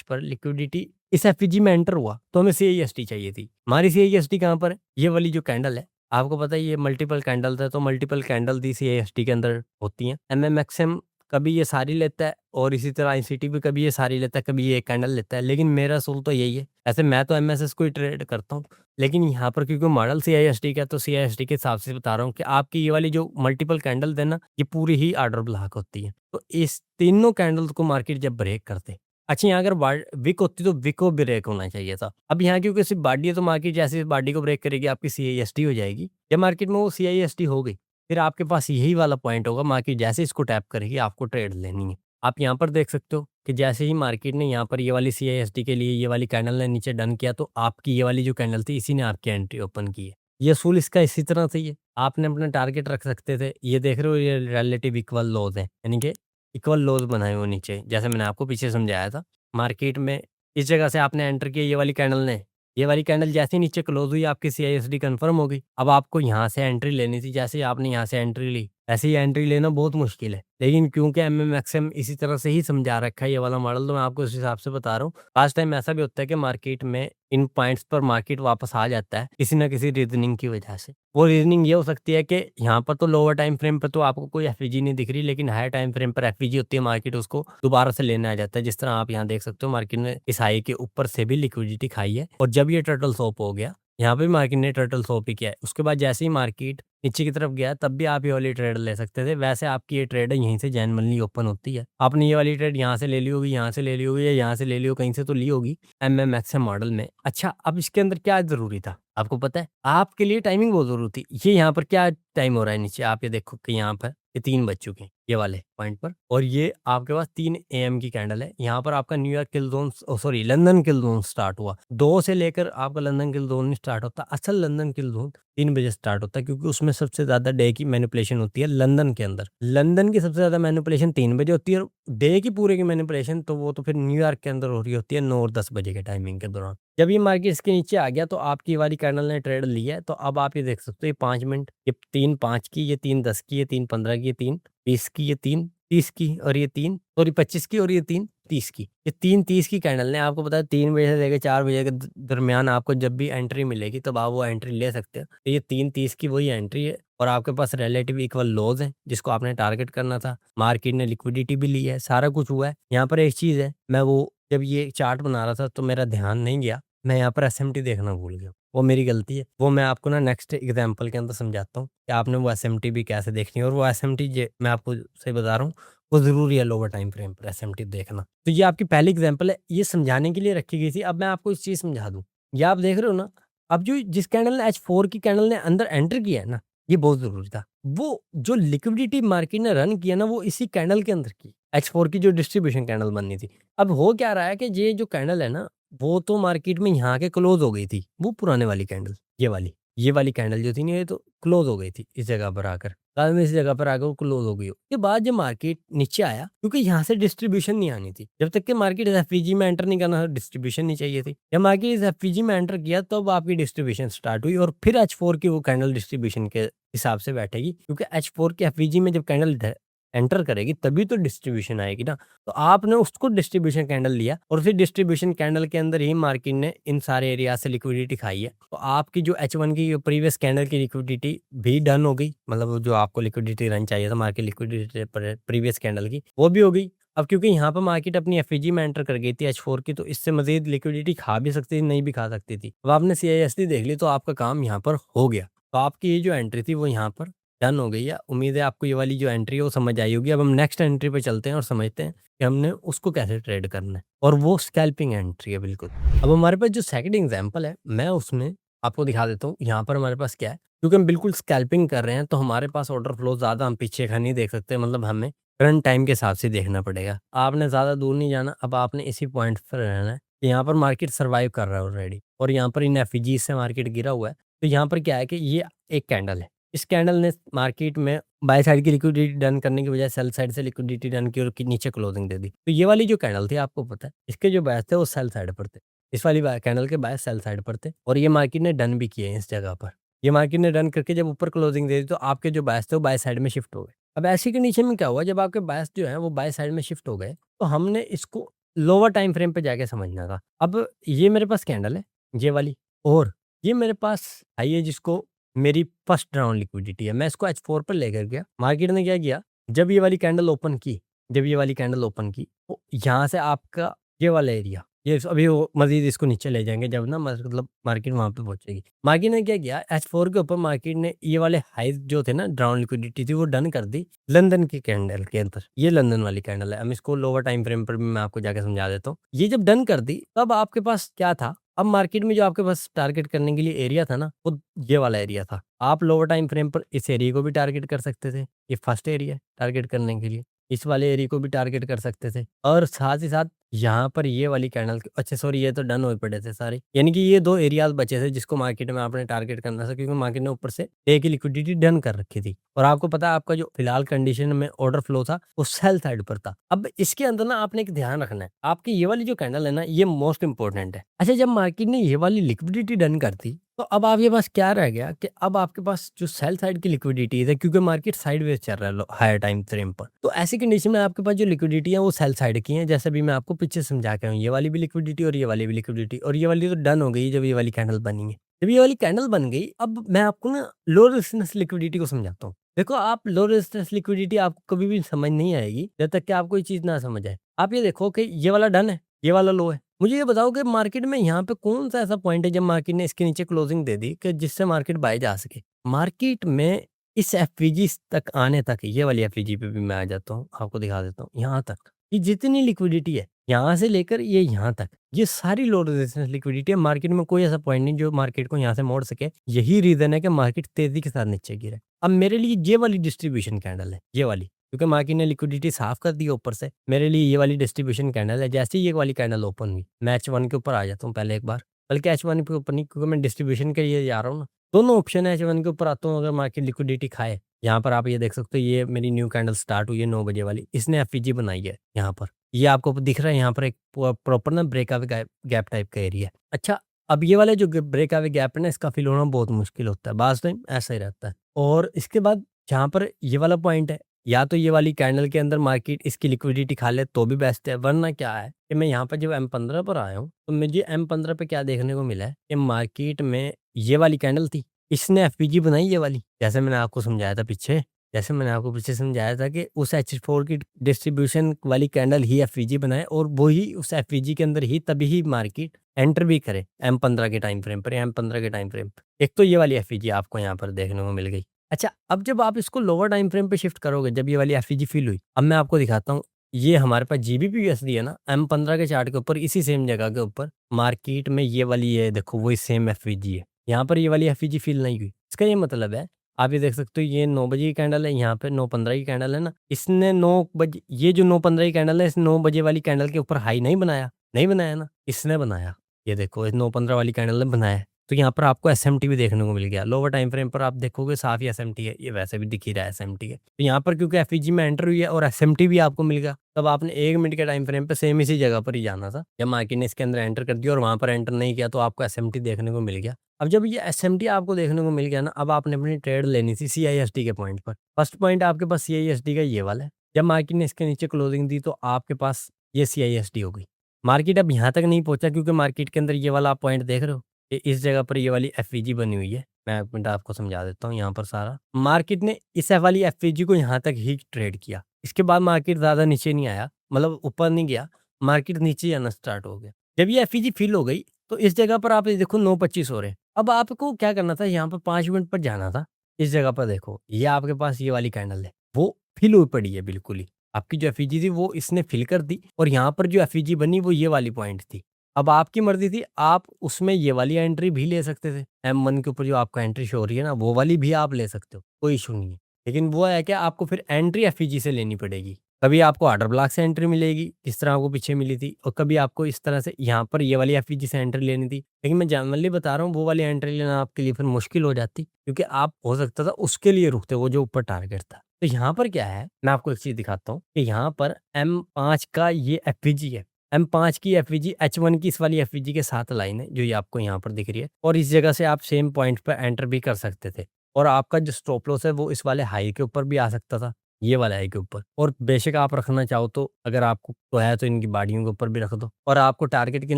पर लिक्विडिटी इस एफवीजी में एंटर हुआ तो हमें सीआईएसटी चाहिए थी। हमारी सीआईएसटी कहाँ पर है, ये वाली जो कैंडल है, आपको पता है ये मल्टीपल कैंडल था, तो मल्टीपल कैंडल दी सीआईएसटी के अंदर होती हैं। एमएमएक्सएम कभी ये सारी लेता है और इसी तरह आईसीटी भी कभी ये सारी लेता है, कभी ये एक कैंडल लेता है। लेकिन मेरा असूल तो यही है, ऐसे मैं तो एमएसएस को ही ट्रेड करता हूँ, लेकिन यहाँ पर क्योंकि मॉडल सीआईएसटी का है, तो सीआईएसटी के हिसाब से बता रहा हूँ कि आपकी ये वाली जो मल्टीपल कैंडल है ना, ये पूरी ही ऑर्डर ब्लॉक होती है। तो इस तीनों कैंडल्स को मार्केट जब ब्रेक करते, अच्छा, यहाँ अगर विक होती तो विक को ब्रेक होना चाहिए था। अब यहाँ क्योंकि सिर्फ बाडी है तो मार्केट जैसे इस बाडी को ब्रेक करेगी आपकी सीआईएसटी हो जाएगी। जब मार्केट में वो सीआईएसटी हो गई, फिर आपके पास यही वाला पॉइंट होगा, मार्केट जैसे इसको टैप करेगी आपको ट्रेड लेनी है। आप यहाँ पर देख सकते हो कि जैसे ही मार्केट ने यहाँ पर ये वाली सीआईएसटी के लिए ये वाली कैंडल ने नीचे डन किया तो आपकी ये वाली जो कैंडल थी इसी ने आपकी एंट्री ओपन की है। ये असूल इसका इसी तरह से ही है। आपने अपना टारगेट रख सकते थे। ये देख रहे हो ये रिलेटिव इक्वल लोज हैं, यानी कि इक्वल लोज बनाए हुए नीचे, जैसे मैंने आपको पीछे समझाया था। मार्केट में इस जगह से आपने एंटर किया, ये वाली कैंडल ने, ये वाली कैंडल जैसे ही नीचे क्लोज हुई आपकी सीआईएसडी कंफर्म हो गई। अब आपको यहाँ से एंट्री लेनी थी, जैसे ही आपने यहाँ से एंट्री ली, ऐसे ही एंट्री लेना बहुत मुश्किल है। लेकिन क्योंकि एमएमएक्सएम इसी तरह से ही समझा रखा है ये वाला मॉडल, तो मैं आपको उस हिसाब से बता रहा हूँ। लास्ट टाइम ऐसा भी होता है कि मार्केट में इन पॉइंट्स पर मार्केट वापस आ जाता है किसी न किसी रीजनिंग की वजह से। वो रीजनिंग ये हो सकती है कि यहाँ पर तो लोअर टाइम फ्रेम पर तो आपको कोई एफईजी नहीं दिख रही, लेकिन हायर टाइम फ्रेम पर एफईजी होती है, मार्केट उसको दोबारा से लेने आ जाता है। जिस तरह आप यहाँ देख सकते हो मार्केट ने इस हाई के ऊपर से भी लिक्विडिटी खाई है, और जब ये टर्टल सोप हो गया, यहाँ पे भी मार्केट ने टर्टल सोप ही किया है। उसके बाद जैसे ही मार्केट नीचे की तरफ गया तब भी आप ये वाली ट्रेड ले सकते थे। वैसे आपकी ये ट्रेड है यहीं से जेन्युइनली ओपन होती है। आपने ये वाली ट्रेड यहाँ से ले ली होगी, यहाँ से ले ली होगी, या यहाँ से ले ली हो, कहीं से तो ली होगी एमएमएक्सएम मॉडल में। अच्छा, अब इसके अंदर क्या ज़रूरी था आपको पता है? आपके लिए टाइमिंग बहुत ज़रूरी थी। ये यहाँ पर क्या टाइम हो रहा है नीचे, आप ये देखो कि यहाँ पर ये 3 बज चुके हैं ये वाले पॉइंट पर, और ये आपके पास 3 एएम की कैंडल है। यहाँ पर आपका न्यूयॉर्क किल ज़ोन सॉरी लंदन किल ज़ोन स्टार्ट हुआ। 2 से लेकर आपका लंदन किल ज़ोन नहीं स्टार्ट होता। असल लंदन किल ज़ोन 3 बजे स्टार्ट होता है, क्योंकि उसमें सबसे ज़्यादा डे की मैनिपुलेशन होती है लंदन के अंदर। लंदन की सबसे ज़्यादा मैनिपुलेशन 3 बजे होती है, और डे की पूरे की मैनिपुलेशन तो वो तो फिर न्यूयॉर्क के अंदर हो रही होती है 9 और 10 बजे के टाइमिंग के दौरान। जब ये मार्केट इसके नीचे आ गया तो आपकी वाली कैंडल ने ट्रेड ली है, तो अब आप ये देख सकते हो ये 5 मिनट, ये 3 5 की, ये 3 10 की, ये 3 15 की, ये 3 20 की, ये 3 30 की, और ये 3 सॉरी 25 की, और ये 3 30 की। ये 3 30 की कैंडल ने आपको पता है 3 बजे से लेकर 4 बजे के दरमियान आपको जब भी एंट्री मिलेगी तब आप वो एंट्री ले सकते हो। तो ये 3 30 की वही एंट्री है, और आपके पास रिलेटिव इक्वल लोज है जिसको आपने टारगेट करना था। मार्केट ने लिक्विडिटी भी ली है, सारा कुछ हुआ है। यहाँ पर एक चीज़ है, मैं वो जब ये चार्ट बना रहा था तो मेरा ध्यान नहीं गया, मैं यहाँ पर एसएमटी देखना भूल गया। वो मेरी गलती है। वो मैं आपको ना नेक्स्ट एग्जांपल के अंदर समझाता हूँ कि आपने वो एसएमटी भी कैसे देखनी है, और वो एसएमटी जे मैं आपको सही बता रहा हूँ, वो ज़रूरी है लोअर टाइम फ्रेम पर एसएमटी देखना। तो ये आपकी पहली एग्जांपल है, ये समझाने के लिए रखी गई थी। अब मैं आपको इस चीज़ समझा दूँ। ये आप देख रहे हो ना, अब जो जिस कैंडल ने H4 की कैंडल ने अंदर एंटर किया है ना, ये बहुत ज़रूरी था। वो जो लिक्विडिटी मार्केट ने रन किया ना, वो इसी कैंडल के अंदर की। H4 की जो डिस्ट्रीब्यूशन कैंडल बननी थी। अब हो क्या रहा है कि ये जो कैंडल है ना, वो तो मार्केट में यहाँ के क्लोज़ हो गई थी, वो पुराने वाली कैंडल, ये वाली कैंडल जो थी ना, ये तो क्लोज़ हो गई थी इस जगह पर आकर। बाद में इस जगह पर आकर वो क्लोज़ हो गई। उसके बाद जब मार्केट नीचे आया, क्योंकि यहाँ से डिस्ट्रीब्यूशन नहीं आनी थी। जब तक कि मार्केट इस एफवीजी में एंटर नहीं करना था, डिस्ट्रीब्यूशन नहीं चाहिए थी। जब मार्केट इस एफवीजी में एंटर किया तब आपकी डिस्ट्रीब्यूशन स्टार्ट हुई, और फिर H4 की वो कैंडल डिस्ट्रीब्यूशन के हिसाब से बैठेगी, क्योंकि H4 की एफवीजी में जब कैंडल एंटर करेगी तभी तो डिस्ट्रीब्यूशन आएगी ना। तो आपने उसको डिस्ट्रीब्यूशन कैंडल लिया, और फिर डिस्ट्रीब्यूशन कैंडल के अंदर ही मार्केट ने इन सारे एरिया से लिक्विडिटी खाई है। तो आपकी जो H1 की प्रीवियस कैंडल की लिक्विडिटी भी डन हो गई, मतलब जो आपको लिक्विडिटी रन चाहिए था मार्केट लिक्विडिटी पर प्रीवियस कैंडल की, वो भी हो गई। अब क्योंकि यहाँ पर मार्केट अपनी एफईजी में एंटर कर गई थी H4 की, तो इससे मजीद लिक्विडिटी खा भी सकती थी, नहीं भी खा सकती थी। अब आपने सीआईएसडी देख ली तो आपका काम यहाँ पर हो गया। तो आपकी ये जो एंट्री थी वो यहाँ पर डन हो गई है। उम्मीद है आपको ये वाली जो एंट्री है वो समझ आई होगी। अब हम नेक्स्ट एंट्री पे चलते हैं और समझते हैं कि हमने उसको कैसे ट्रेड करना है, और वो स्कैल्पिंग एंट्री है बिल्कुल। अब हमारे पास जो सेकंड एग्जांपल है मैं उसमें आपको दिखा देता हूँ। यहाँ पर हमारे पास क्या है, क्योंकि हम बिल्कुल स्कैल्पिंग कर रहे हैं तो हमारे पास ऑर्डर फ्लो ज़्यादा हम पीछे का नहीं देख सकते, मतलब हमें करंट टाइम के हिसाब से देखना पड़ेगा। आपने ज़्यादा दूर नहीं जाना, अब आपने इसी पॉइंट पर रहना है। यहाँ पर मार्केट सर्वाइव कर रहा है ऑलरेडी, और यहाँ पर इन एफईजी से मार्केट गिरा हुआ है। तो यहाँ पर क्या है कि ये एक कैंडल है, इस कैंडल ने मार्केट में बाय साइड की लिक्विडिटी डन करने की बजाय सेल साइड से लिक्विडिटी डन की और नीचे क्लोजिंग दे दी। तो ये वाली जो कैंडल थी आपको पता है इसके जो बायस थे वो सेल साइड पर थे, इस वाली कैंडल के बायस सेल साइड पर थे, और ये मार्केट ने डन भी किए इस जगह पर। ये मार्केट ने डन करके जब ऊपर क्लोजिंग दे दी तो आपके जो बायस थे वो बाय साइड में शिफ्ट हो गए। अब ऐसी कंडीशन में क्या हुआ, जब आपके बायस जो है वो बाय साइड में शिफ्ट हो गए तो हमने इसको लोअर टाइम फ्रेम पे जाके समझना था। अब ये मेरे पास कैंडल है ये वाली, और ये मेरे पास आई है जिसको मेरी फर्स्ट राउंड लिक्विडिटी है। मैं इसको H4 पर लेकर गया। मार्केट ने क्या किया, जब ये वाली कैंडल ओपन की, तो यहाँ से आपका ये वाला एरिया, ये अभी वो मज़ीद इसको नीचे ले जाएँगे जब ना मतलब मार्केट वहाँ पे पहुँचेगी। मार्केट ने क्या किया, H4 के ऊपर मार्केट ने ये वाले हाइज़ जो थे ना, डाउन लिक्विडिटी थी, वो डन कर दी लंदन की कैंडल के अंदर। ये लंदन वाली कैंडल है। अब इसको लोअर टाइम फ्रेम पर भी मैं आपको जाके समझा देता हूँ। ये जब डन कर दी, तब आपके पास क्या था, अब मार्केट में जो आपके पास टारगेट करने के लिए एरिया था ना, वो ये वाला एरिया था। आप लोअर टाइम फ्रेम पर इस एरिया को भी टारगेट कर सकते थे। ये फर्स्ट एरिया है टारगेट करने के लिए। इस वाले एरिया को भी टारगेट कर सकते थे और साथ ही साथ यहाँ पर ये वाली कैंडल, अच्छा सॉरी, ये तो डन हो पड़े थे सारे। यानी कि ये 2 एरियाज़ बचे थे जिसको मार्केट में आपने टारगेट करना था, क्योंकि मार्केट ने ऊपर से डे की लिक्विडिटी डन कर रखी थी। और आपको पता है आपका जो फिलहाल कंडीशन में ऑर्डर फ्लो था, वो सेल साइड पर था। अब इसके अंदर ना आपने एक ध्यान रखना है, आपकी ये वाली जो कैंडल है ना, ये मोस्ट इंपॉर्टेंट है। अच्छा, जब मार्केट ने ये वाली लिक्विडिटी डन कर दी, तो अब आपके पास क्या रह गया कि अब आपके पास जो सेल साइड की लिक्विडिटी है, क्योंकि मार्केट साइडवेज चल रहा है हायर टाइम फ्रेम पर, तो ऐसी कंडीशन में आपके पास जो लिक्विडिटी है वो सेल साइड की है। जैसे भी मैं आपको पीछे समझा के आया हूँ, ये वाली भी लिक्विडिटी और ये वाली भी लिक्विडिटी, और ये वाली तो डन हो गई जब ये वाली कैंडल बनी है। जब ये वाली कैंडल बन गई, अब मैं आपको ना लो रेजिस्टेंस लिक्विडिटी को समझाता हूँ। देखो, आप लो रेजिस्टेंस लिक्विडिटी आपको कभी भी समझ नहीं आएगी जब तक कि आप कोई चीज़ ना समझ आए। आप ये देखो कि ये वाला डन है, ये वाला लो है। मुझे ये बताओ कि मार्केट में यहाँ पे कौन-सा ऐसा पॉइंट है जब मार्केट ने इसके नीचे क्लोजिंग दे दी कि जिससे मार्केट बाय जा सके? मार्केट में इस एफवीजी तक आने तक, ये वाली एफवीजी पे भी मैं आ जाता हूँ, आपको दिखा देता हूँ, यहाँ तक। ये जितनी लिक्विडिटी है, यहाँ से लेकर ये यहाँ तक, ये सारी लो रेजिस्टेंस लिक्विडिटी है। मार्केट में कोई ऐसा पॉइंट नहीं जो मार्केट को यहाँ से मोड़ सके। यही रीज़न है कि मार्केट तेज़ी के साथ नीचे गिरा। अब मेरे लिए ये वाली डिस्ट्रीब्यूशन कैंडल है, ये वाली। क्योंकि मार्केट ने लिक्विडिटी साफ कर दी है ऊपर से, मेरे लिए ये वाली डिस्ट्रीब्यूशन कैंडल है। जैसे ही ये वाली कैंडल ओपन हुई, मैं H1 के ऊपर आ जाता हूँ पहले एक बार, बल्कि H1 के ऊपर नहीं, क्योंकि मैं डिस्ट्रीब्यूशन के लिए जा रहा हूँ ना। दोनों ऑप्शन है, H1 के ऊपर आता हूँ अगर मार्केट लिक्विडिटी खाए। यहाँ पर आप ये देख सकते हो, ये मेरी न्यू कैंडल स्टार्ट हुई है 9 बजे वाली, इसने एफईजी बनाई है यहाँ पर। ये आपको दिख रहा है यहाँ पर एक प्रॉपर ना ब्रेकअवे गैप टाइप का एरिया है। अच्छा, अब ये वाले जो ब्रेकअवे गैप है ना, इसका फिल होना बहुत मुश्किल होता है, बाज़ टाइम ऐसा ही रहता है। और इसके बाद जहाँ पर ये वाला पॉइंट है, या तो ये वाली कैंडल के अंदर मार्केट इसकी लिक्विडिटी खा ले तो भी बेस्ट है, वरना क्या है कि मैं यहाँ पर जब M15 पर आया हूँ, तो मुझे M15 पे क्या देखने को मिला है कि मार्केट में ये वाली कैंडल थी, इसने एफपीजी बनाई ये वाली। जैसे मैंने आपको समझाया था पीछे, जैसे मैंने आपको पीछे समझाया था कि उस H4 की डिस्ट्रीब्यूशन वाली कैंडल ही एफपीजी बनाए, और वो ही उस एफपीजी के अंदर ही तभी ही मार्केट एंटर भी करे M15 के टाइम फ्रेम पर या M15 के टाइम फ्रेम पर। एक तो ये वाली एफपीजी आपको यहाँ पर देखने को मिल गई। अच्छा, अब जब आप इसको लोअर टाइम फ्रेम पे शिफ्ट करोगे, जब ये वाली एफईजी फ़ील हुई, अब मैं आपको दिखाता हूँ, ये हमारे पास जीबीपी यूएसडी है ना, M15 के चार्ट के ऊपर, इसी सेम जगह के ऊपर मार्केट में ये वाली, ये देखो वही सेम एफईजी है। यहाँ पर ये वाली एफईजी फ़ील नहीं हुई। इसका ये मतलब है, आप ये देख सकते हो, ये 9 बजे की कैंडल है, यहाँ पे 9:15 की कैंडल है ना, इसने 9 बजे, ये जो 9:15 की कैंडल है, इस 9 बजे वाली कैंडल के ऊपर हाई नहीं बनाया, नहीं बनाया ना, इसने बनाया। ये देखो, इस 9:15 वाली कैंडल ने बनाया है। तो यहाँ पर आपको एसएमटी भी देखने को मिल गया। लोअर टाइम फ्रेम पर आप देखोगे साफ ही एसएमटी है, ये वैसे भी दिख ही रहा है एसएमटी है। तो यहाँ पर क्योंकि एफईजी में एंटर हुई है और एसएमटी भी आपको मिल गया, तब आपने 1 मिनट के टाइम फ्रेम पे सेम इसी जगह पर ही जाना था। जब मार्केट ने इसके अंदर एंटर कर दिया और वहाँ पर एंटर नहीं किया, तो आपको एसएमटी देखने को मिल गया। अब जब ये एसएमटी आपको देखने को मिल गया ना, अब आपने अपनी ट्रेड लेनी थी सीआईएसटी के पॉइंट पर। फर्स्ट पॉइंट आपके पास सीआईएसटी का ये वाला है। जब मार्केट ने इसके नीचे क्लोजिंग दी, तो आपके पास ये सीआईएसटी हो गई। मार्केट अब यहाँ तक नहीं पहुँचा, क्योंकि मार्केट के अंदर ये वाला आप पॉइंट देख रहे हो, इस जगह पर ये वाली एफवीजी बनी हुई है। मैं 1 मिनट आपको समझा देता हूँ यहाँ पर सारा। मार्केट ने इस वाली एफवीजी को यहाँ तक ही ट्रेड किया। इसके बाद मार्केट ज़्यादा नीचे नहीं आया, मतलब ऊपर नहीं गया, मार्केट नीचे आना स्टार्ट हो गया। जब ये एफवीजी फिल हो गई, तो इस जगह पर आप ये देखो 9:25 हो रहे हैं। अब आपको क्या करना था, यहाँ पर 5 मिनट पर जाना था। इस जगह पर देखो, ये आपके पास ये वाली कैंडल है, वो फिल हुई पड़ी है बिल्कुल ही। आपकी जो एफईजी थी वो इसने फिल कर दी, और यहाँ पर जो एफईजी बनी वो ये वाली पॉइंट थी। अब आपकी मर्ज़ी थी, आप उसमें ये वाली एंट्री भी ले सकते थे। M1 के ऊपर जो आपको एंट्री शो हो रही है ना, वो वाली भी आप ले सकते हो, कोई इश्यू नहीं है। लेकिन वो है कि आपको फिर एंट्री एफईजी से लेनी पड़ेगी। कभी आपको ऑर्डर ब्लॉक से एंट्री मिलेगी, जिस तरह आपको पीछे मिली थी, और कभी आपको इस तरह से यहाँ पर ये वाली एफईजी से एंट्री लेनी थी। लेकिन मैं जनरली बता रहा हूँ, वो वाली एंट्री लेना आपके लिए फिर मुश्किल हो जाती, क्योंकि आप हो सकता था उसके लिए रुकते, वो जो ऊपर टारगेट था। तो यहाँ पर क्या है, मैं आपको एक चीज़ दिखाता हूँ कि यहाँ पर M5 का ये एफईजी है। M5 की एफवीजी H1 की इस वाली एफवीजी के साथ लाइन है, जो ये आपको यहाँ पर दिख रही है, और इस जगह से आप सेम पॉइंट पे एंटर भी कर सकते थे, और आपका जो स्टॉप लॉस है वो इस वाले हाई के ऊपर भी आ सकता था, ये वाले हाई के ऊपर। और बेशक आप रखना चाहो तो, अगर आपको तो है तो इनकी बाडियों के ऊपर भी रख दो। और आपको टारगेट किन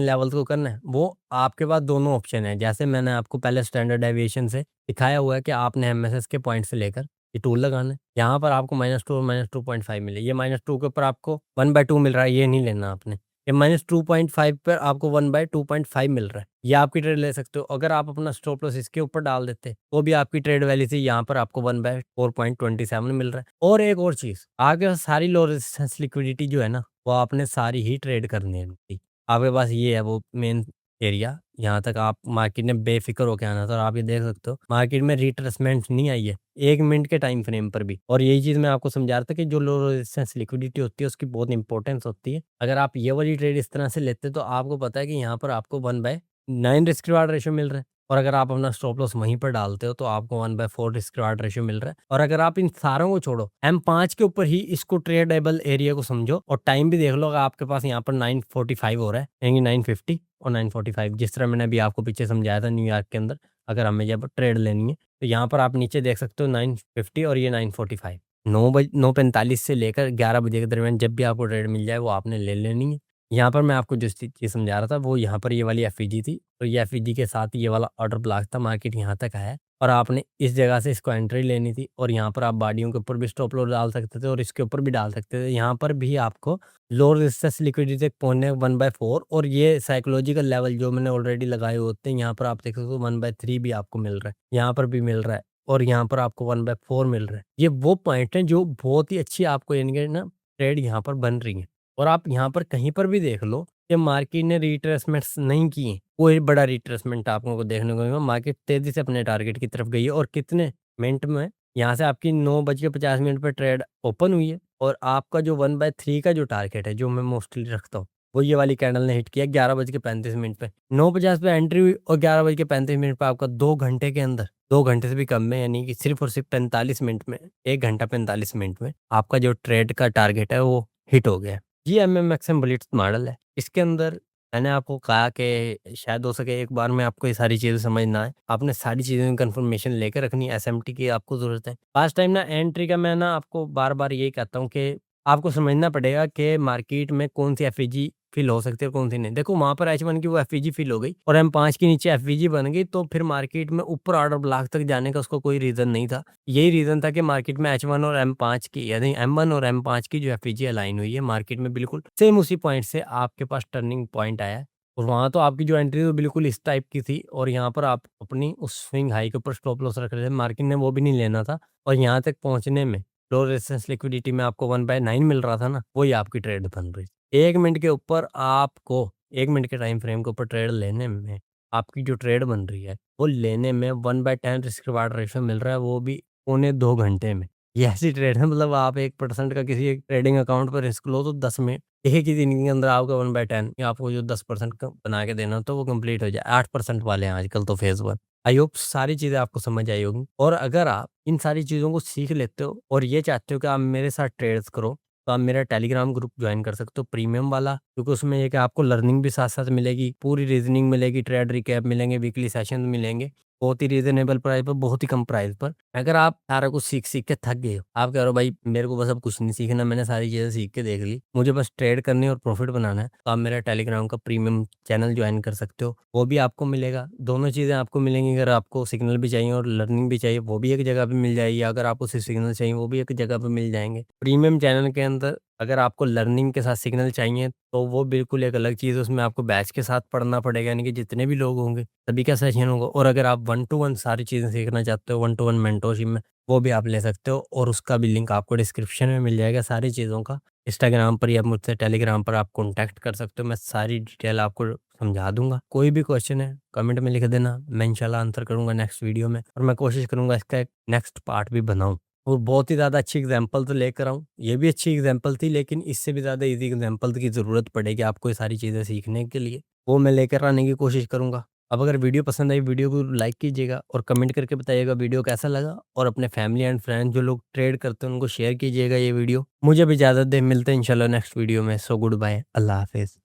लेवल्स को करना है, वो आपके पास दोनों ऑप्शन है। जैसे मैंने आपको पहले स्टैंडर्ड डेविएशन से दिखाया हुआ है कि आपने एमएसएस के पॉइंट से लेकर ये टूल लगाना है। यहाँ पर आपको -2 और -2.5 मिले, ये -2 के ऊपर आपको 1/2 मिल रहा है, ये नहीं लेना आपने। ये -2.5 पर आपको 1/2.5 मिल रहा है। ये आपकी ट्रेड ले सकते हो। अगर आप अपना स्टॉप लॉस इसके ऊपर डाल देते, तो भी आपकी ट्रेड वैल्यू थी, यहाँ पर आपको 1/4.27 मिल रहा है। और एक और चीज़, आपके पास सारी लो रेजिस्टेंस लिक्विडिटी जो है ना, वो आपने सारी ही ट्रेड करनी है। आपके पास ये है वो मेन एरिया, यहाँ तक आप मार्केट में बेफ़िक्र होके आना था और आप ये देख सकते हो मार्केट में रिट्रेसमेंट नहीं आई है 1 मिनट के टाइम फ्रेम पर भी। और यही चीज़ मैं आपको समझा रहा था कि जो लो रेजिस्टेंस लिक्विडिटी होती है उसकी बहुत इंपॉर्टेंस होती है। अगर आप ये वाली ट्रेड इस तरह से लेते तो आपको पता है कि यहाँ पर आपको 1/9 रिस्क रिवार्ड रेशियो मिल रहा है। और अगर आप अपना स्टॉप लॉस वहीं पर डालते हो तो आपको 1/4 रिस्क रिवार्ड रेशियो मिल रहा है। और अगर आप इन सारों को छोड़ो, M5 के ऊपर ही इसको ट्रेडेबल एरिया को समझो और टाइम भी देख लो, अगर आपके पास यहाँ पर 9:45 हो रहा है, यानी 9:50 और 9:45, जिस तरह मैंने अभी आपको पीछे समझाया था न्यूयॉर्क के अंदर, अगर हमें जब ट्रेड लेनी है तो यहाँ पर आप नीचे देख सकते हो 9:50 और ये 9:45, 9:45 से लेकर 11 बजे के दरमियान जब भी आपको ट्रेड मिल जाए वो आपने ले लेनी है। यहाँ पर मैं आपको जो चीज़ समझा रहा था वो यहाँ पर ये वाली एफईजी थी, तो ये एफईजी के साथ ये वाला ऑर्डर ब्लॉक था, मार्केट यहाँ तक आया और आपने इस जगह से इसको एंट्री लेनी थी और यहाँ पर आप बाडियों के ऊपर भी स्टॉप लॉस डाल सकते थे और इसके ऊपर भी डाल सकते थे। यहाँ पर भी आपको लो रेजिस्टेंस लिक्विडिटी तक पहुँचने 1/4 और ये साइकोलॉजिकल लेवल जो मैंने ऑलरेडी लगाए होते हैं, यहाँ पर आप देख सकते हो 1/3 भी आपको मिल रहा है, यहाँ पर भी मिल रहा है और यहाँ पर आपको 1/4 मिल रहा है। ये वो पॉइंट हैं जो बहुत ही अच्छी आपको यानी कि ना ट्रेड यहाँ पर बन रही है। और आप यहाँ पर कहीं पर भी देख लो कि मार्केट ने रिट्रेसमेंट्स नहीं किए, कोई बड़ा रिट्रेसमेंट आप लोगों को देखने को मिलेगा। मार्केट तेजी से अपने टारगेट की तरफ गई है और कितने मिनट में, यहाँ से आपकी 9:50 पर ट्रेड ओपन हुई है और आपका जो 1/3 का जो टारगेट है, जो मैं मोस्टली रखता हूँ, वो ये वाली कैंडल ने हिट किया 11:35 पे। 9:50 पे एंट्री हुई और 11:35 पे आपका 2 घंटे के अंदर, 2 घंटे से भी कम में, यानी कि सिर्फ़ और सिर्फ़ 45 मिनट में, 1 घंटा 45 मिनट में आपका जो ट्रेड का टारगेट है वो हिट हो गया है। ये एमएमएक्सएम बुलिट्स मॉडल है। इसके अंदर मैंने आपको कहा कि शायद हो सके एक बार में आपको ये सारी चीज़ें समझ ना आए। आपने सारी चीज़ों की कन्फर्मेशन लेकर रखनी है, एसएमटी की आपको ज़रूरत है। लास्ट टाइम ना एंट्री का मैं ना आपको बार-बार यही कहता हूँ कि आपको समझना पड़ेगा कि मार्केट में कौन-सी एफईजी फ़िल हो सकती है और कौन-सी नहीं। देखो वहाँ पर H1 की वो एफईजी फ़िल हो गई और M5 के नीचे एफईजी बन गई, तो फिर मार्केट में ऊपर ऑर्डर ब्लॉक तक जाने का उसका कोई रीज़न नहीं था। यही रीज़न था कि मार्केट में H1 और M5 की, यानी M1 और M5 की जो एफईजी अलाइन हुई है मार्केट में, बिल्कुल सेम उसी पॉइंट से आपके पास टर्निंग पॉइंट आया है। और वहाँ तो आपकी जो एंट्री तो बिल्कुल इस टाइप की थी और यहाँ पर आप अपनी उस स्विंग हाई के ऊपर स्टॉप लॉस रख रहे थे, मार्केट ने वो भी नहीं लेना था और यहाँ तक पहुँचने में लो रेजिस्टेंस लिक्विडिटी में आपको 1/9 मिल रहा था ना, वही आपकी ट्रेड बन रही थी। 1 मिनट के ऊपर आपको, 1 मिनट के टाइम फ्रेम के ऊपर ट्रेड लेने में आपकी जो ट्रेड बन रही है, वो लेने में 1/10 रिस्क रिवार्ड रेशियो मिल रहा है, वो भी पौने 2 घंटे में। ये ऐसी ट्रेड है, मतलब आप 1% का किसी एक ट्रेडिंग अकाउंट पर रिस्क लो तो 10 मिनट, एक ही दिन के अंदर आपका 1/10 या आपको जो 10% का बना के देना तो वो कंप्लीट हो जाए। 8% वाले हैं आजकल तो फेज़ 1। आई होप सारी चीज़ें आपको समझ आई होंगी और अगर आप इन सारी चीज़ों को सीख लेते हो और ये चाहते हो कि आप मेरे साथ ट्रेड्स करो, तो आप मेरा टेलीग्राम ग्रुप ज्वाइन कर सकते हो प्रीमियम वाला, क्योंकि उसमें ये कि आपको लर्निंग भी साथ-साथ मिलेगी, पूरी रीज़निंग मिलेगी, ट्रेड रिकैप मिलेंगे, वीकली सेशन मिलेंगे, बहुत ही रीज़नेबल प्राइस पर, बहुत ही कम प्राइस पर। अगर आप सारा कुछ सीख-सीख के थक गए हो, आप कह रहे हो भाई मेरे को बस अब कुछ नहीं सीखना, मैंने सारी चीज़ें सीख के देख ली, मुझे बस ट्रेड करनी है और प्रॉफिट बनाना है, तो आप मेरा टेलीग्राम का प्रीमियम चैनल ज्वाइन कर सकते हो, वो भी आपको मिलेगा। दोनों चीज़ें आपको मिलेंगी, अगर आपको सिग्नल भी चाहिए और लर्निंग भी चाहिए, वो भी एक जगह पे मिल जाएगी, अगर आपको सिर्फ सिग्नल चाहिए, वो भी एक जगह पे मिल जाएँगे। प्रीमियम चैनल के अंदर अगर आपको लर्निंग के साथ सिग्नल चाहिए, तो वो बिल्कुल एक अलग चीज़ है, उसमें आपको बैच के साथ पढ़ना पड़ेगा, यानी कि जितने भी लोग होंगे, सभी का सेशन होगा। और अगर आप 1 टू 1 सारी चीज़ें सीखना चाहते हो, 1 टू 1 मेंटरशिप में, वो भी आप ले सकते हो और उसका भी लिंक आपको डिस्क्रिप्शन में मिल जाएगा सारी चीज़ों का। इंस्टाग्राम पर या मुझसे टेलीग्राम पर आप कॉन्टैक्ट कर सकते हो, मैं सारी डिटेल आपको समझा दूँगा। कोई भी क्वेश्चन है, कमेंट में लिख देना, मैं इंशाल्लाह आंसर करूँगा नेक्स्ट वीडियो में और मैं कोशिश करूँगा इसका एक नेक्स्ट पार्ट भी बनाऊँ। और बहुत ही ज़्यादा अच्छी एग्ज़ाम्पल तो लेकर आऊँ। ये भी अच्छी एग्ज़ाम्पल थी, लेकिन इससे भी ज़्यादा ईज़ी एग्ज़ाम्पल की ज़रूरत पड़ेगी आपको ये सारी चीज़ें सीखने के लिए। वो मैं लेकर आने की कोशिश करूँगा। अब अगर वीडियो पसंद आई, वीडियो को लाइक कीजिएगा और कमेंट करके बताइएगा वीडियो कैसा लगा और अपने फैमिली एंड फ्रेंड्स जो लोग ट्रेड करते हैं उनको शेयर कीजिएगा ये वीडियो। मुझे भी इजाज़त दें, मिलते हैं इंशाल्लाह नेक्स्ट वीडियो में। सो गुड बाय, अल्लाह हाफ़िज़।